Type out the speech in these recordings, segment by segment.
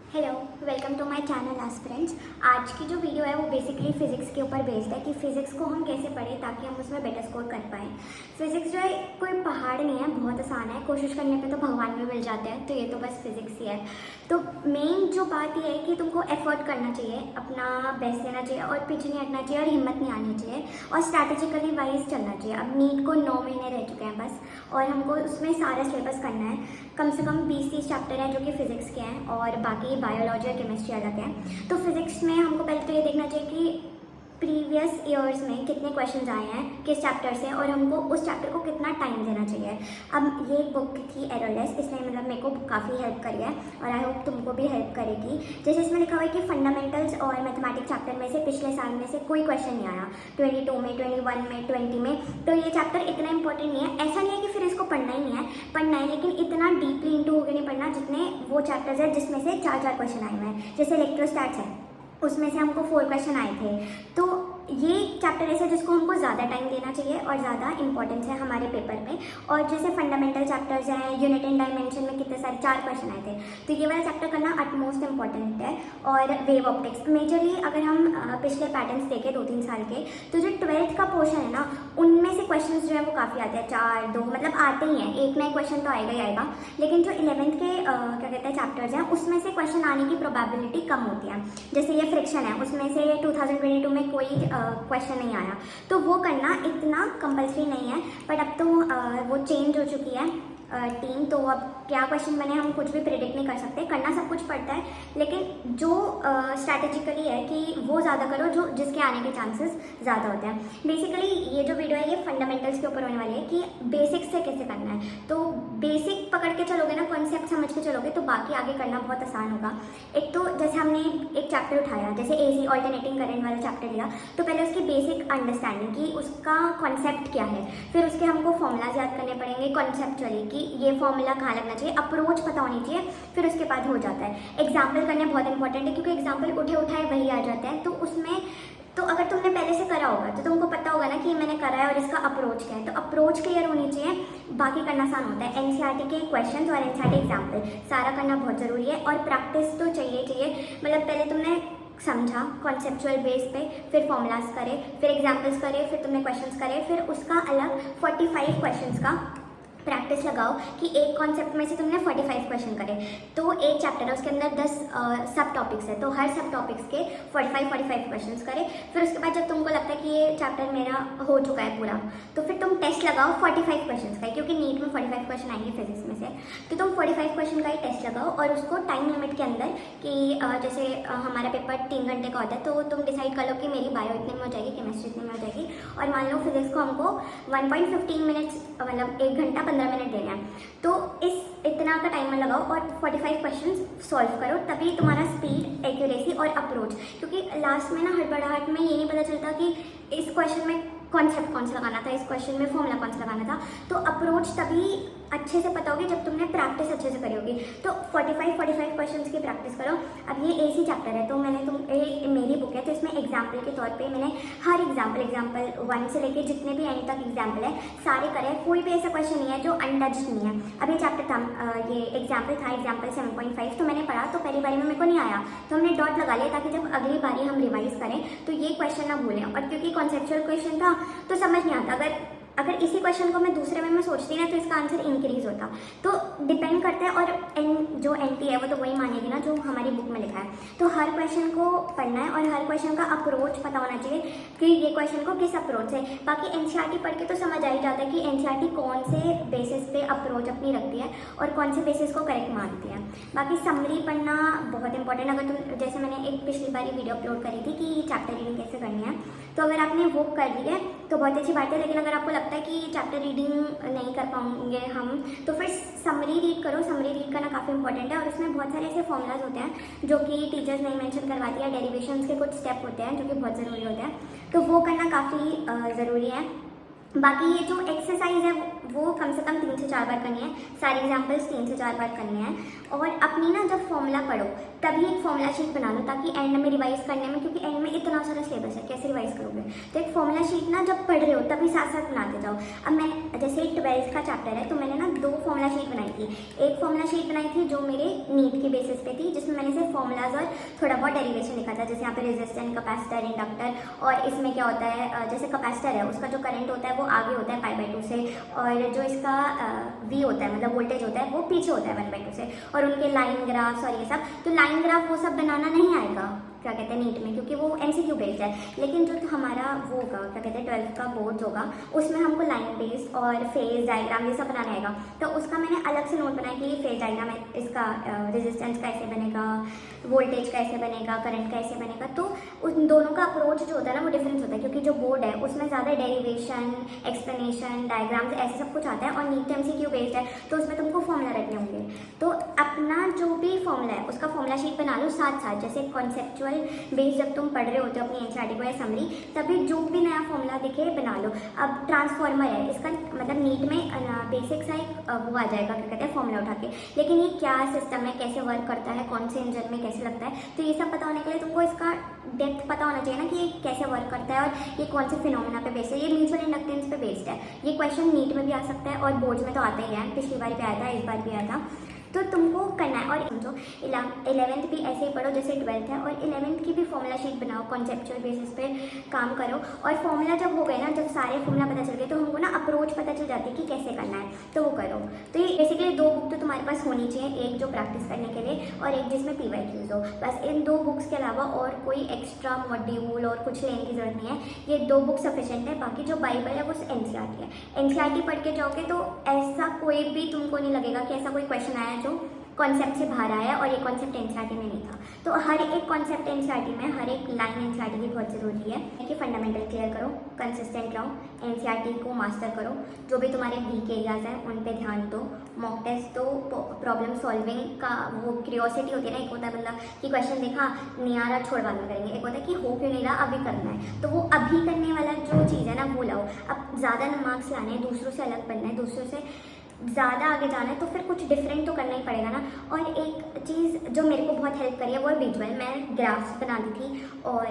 Hello, welcome to my channel aspirants. आज की जो वीडियो है वो बेसिकली फ़िज़िक्स के ऊपर बेस्ड है कि फ़िज़िक्स को हम कैसे पढ़ें ताकि हम उसमें बेटर स्कोर कर पाएँ। फ़िज़िक्स जो है कोई पहाड़ नहीं है, बहुत आसान है। कोशिश करने पे तो भगवान भी मिल जाते हैं, तो ये तो बस फ़िज़िक्स ही है। तो मेन जो बात ये है कि तुमको एफर्ट करना चाहिए, अपना बेस्ट देना चाहिए और पीछे नहीं हटना चाहिए और हिम्मत नहीं आनी चाहिए और स्ट्रैटेजिकली वाइज चलना चाहिए। अब नीट को 9 महीने रह चुके हैं बस, और हमको उसमें सारा सिलेबस करना है। कम से कम 20-30 चैप्टर हैं जो कि फ़िज़िक्स के हैं और बाकी बायोलॉजी और केमिस्ट्री अलग है। तो फिज़िक्स में हमको पहले तो ये देखना चाहिए कि प्रीवियस ईयर्स में कितने क्वेश्चंस आए हैं किस चैप्टर से और हमको उस चैप्टर को कितना टाइम देना चाहिए। अब ये बुक थी एररलेस, इसने मतलब मेरे को काफ़ी हेल्प करी है और आई होप तुमको भी हेल्प करेगी। जैसे इसमें लिखा हुआ है कि फंडामेंटल्स और मैथमेटिक्स चैप्टर में से पिछले साल में से कोई क्वेश्चन नहीं आया, 22 में, 21 में, 20 में। तो ये चैप्टर इतना इंपॉर्टेंट नहीं है। ऐसा नहीं है कि फिर इसको पढ़ना ही नहीं है, पढ़ना है, लेकिन इतना डीपली इंटू होकर नहीं पढ़ना जितने वो चैप्टर्स है जिसमें से 4 क्वेश्चन आए हुए हैं। जैसे इलेक्ट्रोस्टैट्स है, उसमें से हमको 4 क्वेश्चन आए थे। तो ये चैप्टर ऐसा जिसको हमको ज़्यादा टाइम देना चाहिए और ज़्यादा इंपॉर्टेंस है हमारे पेपर में। और जैसे फंडामेंटल चैप्टर्स हैं, यूनिट एंड डायमेंशन में कितने सारे 4 क्वेश्चन आए थे, तो ये वाला चैप्टर करना अटमोस्ट इंपॉर्टेंट है। और वेव ऑप्टिक्स मेजरली अगर हम पिछले पैटर्न्स देखें 2-3 साल के, तो जो 12th का पोर्शन है ना, उनमें से क्वेश्चन जो है वो काफ़ी आते हैं, 4-2 मतलब आते ही हैं, एक ना एक क्वेश्चन तो आएगा ही आएगा। लेकिन जो 11th के क्या कहते हैं चैप्टर्स हैं, उसमें से क्वेश्चन आने की प्रोबेबिलिटी कम होती है। जैसे ये फ्रिक्शन है, उसमें से 2022 में कोई क्वेश्चन नहीं आया, तो वो करना इतना कंपल्सरी नहीं है। बट अब तो वो चेंज हो चुकी है टीम, तो अब क्या क्वेश्चन बने हम कुछ भी प्रेडिक्ट नहीं कर सकते। करना सब कुछ पड़ता है, लेकिन जो स्ट्रैटेजिकली है कि वो ज़्यादा करो जो जिसके आने के चांसेस ज़्यादा होते हैं। बेसिकली ये जो वीडियो है ये फंडामेंटल्स के ऊपर होने वाली है कि बेसिक्स से कैसे करना है। तो बेसिक पकड़ के चलोगे ना, कॉन्सेप्ट समझ के चलोगे, तो बाकी आगे करना बहुत आसान होगा। एक तो जैसे हमने एक चैप्टर उठाया, जैसे AC ऑल्टरनेटिंग करंट वाला चैप्टर लिया, तो पहले उसकी बेसिक अंडरस्टैंडिंग कि उसका कॉन्सेप्ट क्या है, फिर उसके हमको फॉर्मूलाज याद करने पड़ेंगे कॉन्सेप्चुअली कि ये फॉर्मूला कहाँ लगना चाहिए, अप्रोच पता होनी चाहिए, फिर उसके बाद हो जाता है। एग्जाम्पल करने बहुत इंपॉर्टेंट है, क्योंकि एग्जाम्पल उठे उठाए वही आ जाते हैं। तो उसमें तो अगर तुमने पहले से करा होगा तो तुमको पता होगा ना कि मैंने करा है और इसका अप्रोच क्या है, तो अप्रोच क्लियर होनी चाहिए, बाकी करना आसान होता है। NCERT के क्वेश्चंस और NCERT एग्जाम्पल सारा करना बहुत ज़रूरी है और प्रैक्टिस तो चाहिए। मतलब पहले तुमने समझा कॉन्सेप्चुअल बेस पे, फिर फॉर्मूलाज करे, फिर एग्जाम्पल्स करे, फिर तुमने क्वेश्चंस करे, फिर उसका अलग 45 क्वेश्चंस का प्रैक्टिस लगाओ कि एक कॉन्सेप्ट में से तुमने 45 क्वेश्चन करे। तो एक चैप्टर है, उसके अंदर 10 सब टॉपिक्स है, तो हर सब टॉपिक्स के 45 क्वेश्चंस करे। फिर उसके बाद जब तुमको लगता है कि ये चैप्टर मेरा हो चुका है पूरा, तो फिर तुम टेस्ट लगाओ 45 क्वेश्चंस का, क्योंकि नीट में 45 क्वेश्चन आएंगे फिजिक्स में से। तो तुम 45 क्वेश्चन का ही टेस्ट लगाओ और उसको टाइम लिमिट के अंदर कि जैसे हमारा पेपर 3 घंटे का होता है, तो तुम डिसाइड कर लो कि मेरी बायो इतने में हो जाएगी, केमिस्ट्री इतने में हो जाएगी, और मान लो फिजिक्स को हमको 1.15 मिनट्स मतलब 1 घंटा 15 मिनट देना है। तो इस इतना का टाइमर लगाओ और 45 क्वेश्चन सॉल्व करो, तभी तुम्हारा स्पीड, एक्यूरेसी और अप्रोच, क्योंकि लास्ट में ना हड़बड़ाहट में ये नहीं पता चलता कि इस क्वेश्चन में कॉन्सेप्ट कौन सा लगाना था, इस क्वेश्चन में फॉर्मूला कौन सा लगाना था। तो अप्रोच तभी अच्छे से पता होगी जब तुमने प्रैक्टिस अच्छे से करी होगी। तो 45 क्वेश्चंस की प्रैक्टिस करो। अब ये AC चैप्टर है, तो मैंने मेरी बुक है, तो इसमें एग्जाम्पल के तौर पे मैंने हर एग्जाम्पल 1 से लेके जितने भी एंड तक एग्जाम्पल है सारे करे। कोई भी ऐसा क्वेश्चन नहीं है जो अनटच्ड नहीं है। अब ये चैप्टर था, ये एग्जाम्पल था, एग्जाम्पल 7.5, तो मैंने पढ़ा, तो पहली बारी में मेरे को नहीं आया, तो हमने डॉट लगा लिया ताकि जब अगली बारी हम रिवाइज करें तो ये क्वेश्चन ना भूलें। और क्योंकि कॉन्सेप्चुअल क्वेश्चन था तो समझ नहीं आता, अगर इसी क्वेश्चन को मैं दूसरे में सोचती ना तो इसका आंसर इंक्रीज होता। तो डिपेंड करता है, और जो NT है वो तो वही मानेगी ना जो हमारी बुक में लिखा है। तो हर क्वेश्चन को पढ़ना है और हर क्वेश्चन का अप्रोच पता होना चाहिए कि ये क्वेश्चन को किस अप्रोच से। बाकी NCERT पढ़ के तो समझ आ ही जाता है कि NCERT कौन से बेसिस पे अप्रोच अपनी रखती है और कौन से बेसिस को करेक्ट मानती है। बाकी समरी पढ़ना बहुत इंपॉर्टेंट। अगर तुम, जैसे मैंने एक पिछली बारी वीडियो अपलोड करी थी कि चैप्टर रीडिंग कैसे करनी है, तो अगर आपने वो कर ली है तो बहुत अच्छी बात है। लेकिन अगर आपको लगता है कि चैप्टर रीडिंग नहीं कर पाएंगे हम, तो फिर समरी रीड करो। समरी रीड करना काफ़ी इंपॉर्टेंट है और उसमें बहुत सारे ऐसे फॉर्मूलाज होते हैं जो कि टीचर्स नहीं मेंशन करवाती है, डेरिवेशंस के कुछ स्टेप होते हैं जो कि बहुत ज़रूरी होते हैं, तो वो करना काफ़ी ज़रूरी है। बाकी ये जो एक्सरसाइज है वो कम से कम 3 से 4 बार करनी है, सारे एग्जाम्पल्स 3 से 4 बार करने हैं। और अपनी ना जब फॉर्मूला पढ़ो तभी एक फॉर्मूला शीट बना लो, ताकि एंड में रिवाइज करने में, क्योंकि एंड में इतना सारा सिलेबस है, कैसे रिवाइज करोगे। तो एक फॉर्मूला शीट ना जब पढ़ रहे हो तभी साथ साथ बनाते जाओ। अब मैं जैसे 12th का चैप्टर है तो मैंने ना 2 फॉर्मूला शीट बनाई थी। एक फॉर्मूला शीट बनाई थी जो मेरे नीट के बेसिस पे थी, जिसमें मैंने सिर्फ फॉर्मूलाज और थोड़ा बहुत डेरिवेशन लिखा था, जैसे यहाँ पे रेजिस्टेंस, कैपेसिटर, इंडक्टर, और इसमें क्या होता है, जैसे कैपेसिटर है उसका जो करंट होता है वो आगे होता है π/2 से, और जो इसका V होता है मतलब वोल्टेज होता है वो पीछे होता है 1/2 से, और उनके लाइन ग्राफ्स और ये सब। तो लाइन ग्राफ वो सब बनाना नहीं आएगा क्या कहते हैं नीट में, क्योंकि वो MCQ बेस्ड है। लेकिन जो हमारा वो होगा क्या कहते हैं 12th का बोर्ड होगा, उसमें हमको लाइन बेस्ड और फेज डायग्राम ये सब बनाना आएगा। तो उसका मैंने अलग से नोट बनाया कि फेज डायग्राम है, इसका रेजिस्टेंस कैसे बनेगा, वोल्टेज कैसे बनेगा, करंट कैसे बनेगा। तो उन दोनों का अप्रोच जो होता है ना वो डिफरेंस होता है, क्योंकि जो बोर्ड है उसमें ज़्यादा डेरिवेशन, एक्सप्लेनेशन, डायग्राम्स ऐसे सब कुछ आता है, और नीट MCQ बेस्ड है तो उसमें तुमको फॉर्मूला रखने होंगे। तो अपना जो भी फॉर्मूला है उसका फॉर्मूला शीट बना लो साथ साथ, जैसे कॉन्सेप्चुअल बेस जब तुम पढ़ रहे होते हो अपनी एनसीईआरटी को या समरी, तभी जो भी नया फॉर्मूला दिखे बना लो। अब ट्रांसफॉर्मर है, इसका मतलब नीट में बेसिक सा एक वो आ जाएगा क्या कहते हैं फॉर्मूला उठा के, लेकिन ये क्या सिस्टम है, कैसे वर्क करता है, कौन से इंजन में कैसे लगता है, तो ये सब पता होने के लिए तुमको इसका डेप्थ पता होना चाहिए ना कि ये कैसे वर्क करता है और ये कौन से फिनोमेना पे बेस्ड है। ये म्यूचुअल इंडक्टेंस पे बेस्ड है। ये क्वेश्चन नीट में भी आ सकता है और बोर्ड्स में तो आता ही है, पिछली बार भी आया था, इस बार भी आया था। तो तुमको करना है। और समझो 11th भी ऐसे ही पढ़ो जैसे 12th है, और 11th की भी फॉर्मूला शीट बनाओ, कॉन्सेप्चुअल बेसिस पे काम करो। और फॉर्मूला जब हो गए ना, जब सारे फॉर्मूला पता चल गए तो हमको ना अप्रोच पता चल जाती है कि कैसे करना है, तो वो करो। तो ये बेसिकली 2 बुक तो तुम्हारे पास होनी चाहिए, एक जो प्रैक्टिस करने के लिए और एक जिसमें PYQs हो। बस इन 2 बुक्स के अलावा और कोई एक्स्ट्रा मॉड्यूल और कुछ लेने की जरूरत नहीं है, ये 2 बुक सफिशिएंट है। बाकी जो बाइबल है वो NCERT है। NCERT पढ़ के जाओगे तो ऐसा कोई भी तुमको नहीं लगेगा कि ऐसा कोई क्वेश्चन आया जो कॉन्सेप्ट से बाहर आया और ये कॉन्सेप्ट NCERT में नहीं था। तो हर एक कॉन्सेप्ट NCERT में, हर एक लाइन NCERT की बहुत ज़रूरी है कि फंडामेंटल क्लियर करो, कंसिस्टेंट रहो, NCERT को मास्टर करो, जो भी तुम्हारे वीक एरियाज हैं उन पे ध्यान दो, मॉक टेस्ट दो, प्रॉब्लम सॉल्विंग का वो क्यूरियोसिटी होती है ना, एक होता है मतलब कि क्वेश्चन देखा नहीं आ रहा छोड़ बाद में करेंगे, एक होता है कि हो क्यों नहीं रहा अभी करना है, तो वो अभी करने वाला जो चीज़ है ना वो लाओ। अब ज़्यादा मार्क्स लाने हैं, दूसरों से अलग बनना है, दूसरों से ज़्यादा आगे जाना है, तो फिर कुछ डिफरेंट तो करना ही पड़ेगा ना। और एक चीज़ जो मेरे को बहुत हेल्प करी है वो है विजुअल। मैं ग्राफ्स बनाती थी और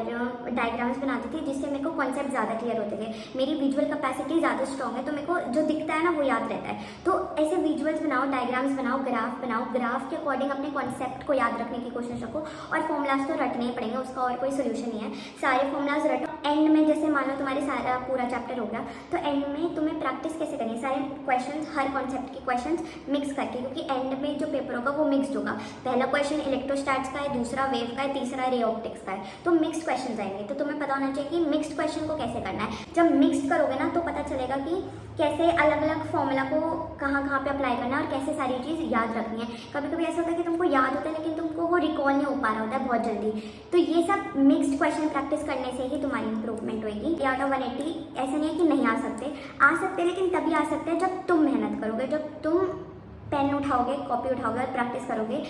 डायग्राम्स बनाती थी, जिससे मेरे को कॉन्सेप्ट ज़्यादा क्लियर होते थे। मेरी विजुअल कैपेसिटी ज़्यादा स्ट्रॉग है, तो मेरे को जो दिखता है ना वो याद रहता है। तो ऐसे विजुअल्स बनाओ, डायग्राम्स बनाओ, ग्राफ बनाओ, ग्राफ के अकॉर्डिंग अपने कॉन्सेप्ट को याद रखने की कोशिश रखो। और फॉर्मूलाज तो रटने ही पड़ेंगे, उसका और कोई सोल्यूशन नहीं है। सारे फॉर्मूलाज रटो। एंड में जैसे मान लो तुम्हारे सारा पूरा चैप्टर हो गया, तो एंड में तुम्हें प्रैक्टिस कैसे करनी है, सारे क्वेश्चंस, हर कॉन्सेप्ट के क्वेश्चंस मिक्स करके, क्योंकि एंड में जो पेपर होगा वो मिक्स्ड होगा। पहला क्वेश्चन इलेक्ट्रोस्टैट्स का है, दूसरा वेव का है, तीसरा रे ऑप्टिक्स का है, तो मिक्स्ड क्वेश्चन आएंगे। तो तुम्हें पता होना चाहिए कि मिक्स्ड क्वेश्चन को कैसे करना है। जब मिक्स्ड करोगे ना तो पता चलेगा कि कैसे अलग अलग फॉर्मूला को कहाँ कहाँ पे अप्लाई करना है और कैसे सारी चीज़ याद रखनी है। कभी कभी ऐसा होता है कि तुमको याद होता है लेकिन तुमको वो रिकॉल नहीं हो पा रहा होता है बहुत जल्दी। तो ये सब मिक्स्ड क्वेश्चन प्रैक्टिस करने से ही तुम्हारी इंप्रूवमेंट होगी। आउट ऑफ 180 ऐसा नहीं है कि नहीं आ सकते, लेकिन तभी आ सकते हैं जब तुम मेहनत करोगे, जब तुम पेन उठाओगे, कॉपी उठाओगे और प्रैक्टिस करोगे।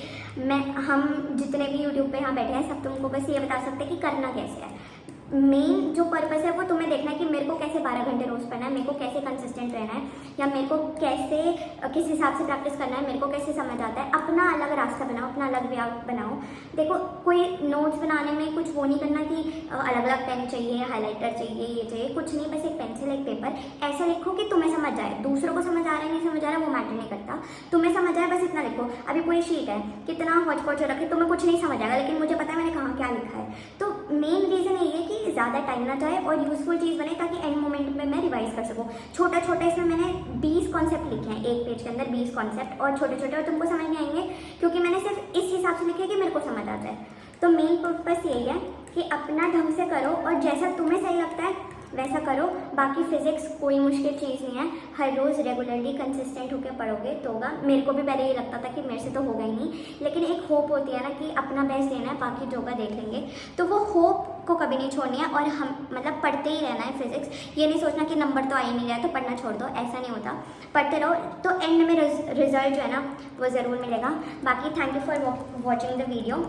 हम जितने भी यूट्यूब पे यहाँ बैठे हैं सब तुमको बस ये बता सकते हैं कि करना कैसे है। मेन जो पर्पस है वो तुम्हें देखना है कि मेरे को कैसे 12 घंटे रोज पढ़ना है, मेरे को कैसे कंसिस्टेंट रहना है, या मेरे को कैसे किस हिसाब से प्रैक्टिस करना है, मेरे को कैसे समझ आता है। अपना अलग रास्ता बनाओ, अपना अलग वे आउट बनाओ। देखो कोई नोट्स बनाने में कुछ वो नहीं करना कि अलग अलग पेन चाहिए, हाईलाइटर चाहिए, ये चाहिए, कुछ नहीं। बस एक पेंसिल, एक पेपर, ऐसा लिखो कि तुम्हें समझ आए। दूसरों को समझ आ रहा है नहीं समझ आ रहा है वो मैटर नहीं करता, तुम्हें समझ आए बस इतना लिखो। अभी पूरी शीट है, कितना हॉच पॉच रखे, तुम्हें कुछ नहीं समझ आएगा, लेकिन मुझे पता है मैंने कहाँ क्या लिखा है। तो मेन रीज़न ये है कि ज़्यादा टाइम ना जाए और यूजफुल चीज़ बने, ताकि एंड मोमेंट में मैं रिवाइज कर सकूँ। छोटा छोटा इसमें मैंने 20 कॉन्सेप्ट लिखे हैं, एक पेज के अंदर 20 कॉन्सेप्ट, और छोटे छोटे, और तुमको समझ नहीं आएंगे क्योंकि मैंने सिर्फ इस हिसाब से लिखे कि मेरे को समझ आ जाए। तो मेन पर्पस यही है कि अपना ढंग से करो और जैसा तुम्हें सही लगता है वैसा करो। बाकी फिजिक्स कोई मुश्किल चीज़ नहीं है, हर रोज़ रेगुलरली कंसिस्टेंट होकर पढ़ोगे तो होगा। मेरे को भी पहले ये लगता था कि मेरे से तो होगा ही नहीं, लेकिन एक होप होती है ना कि अपना बेस्ट देना है, बाकी जो होगा देख लेंगे। तो वो होप को कभी नहीं छोड़नी है, और हम मतलब पढ़ते ही रहना है फिजिक्स। ये नहीं सोचना कि नंबर तो आ ही नहीं रहा है तो पढ़ना छोड़ दो, ऐसा नहीं होता। पढ़ते रहो तो एंड में रिजल्ट जो है ना वो ज़रूर मिलेगा। बाकी thank you for watching the video.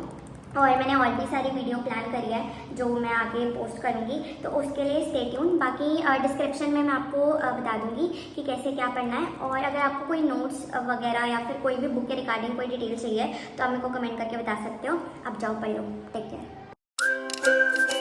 और मैंने और भी सारी वीडियो प्लान करी है जो मैं आगे पोस्ट करूँगी, तो उसके लिए स्टे ट्यून। बाकी डिस्क्रिप्शन में मैं आपको बता दूँगी कि कैसे क्या पढ़ना है। और अगर आपको कोई नोट्स वगैरह या फिर कोई भी बुक के रिगार्डिंग कोई डिटेल चाहिए तो आप मेरे को कमेंट करके बता सकते हो। अब जाओ पढ़ लो, टेक केयर।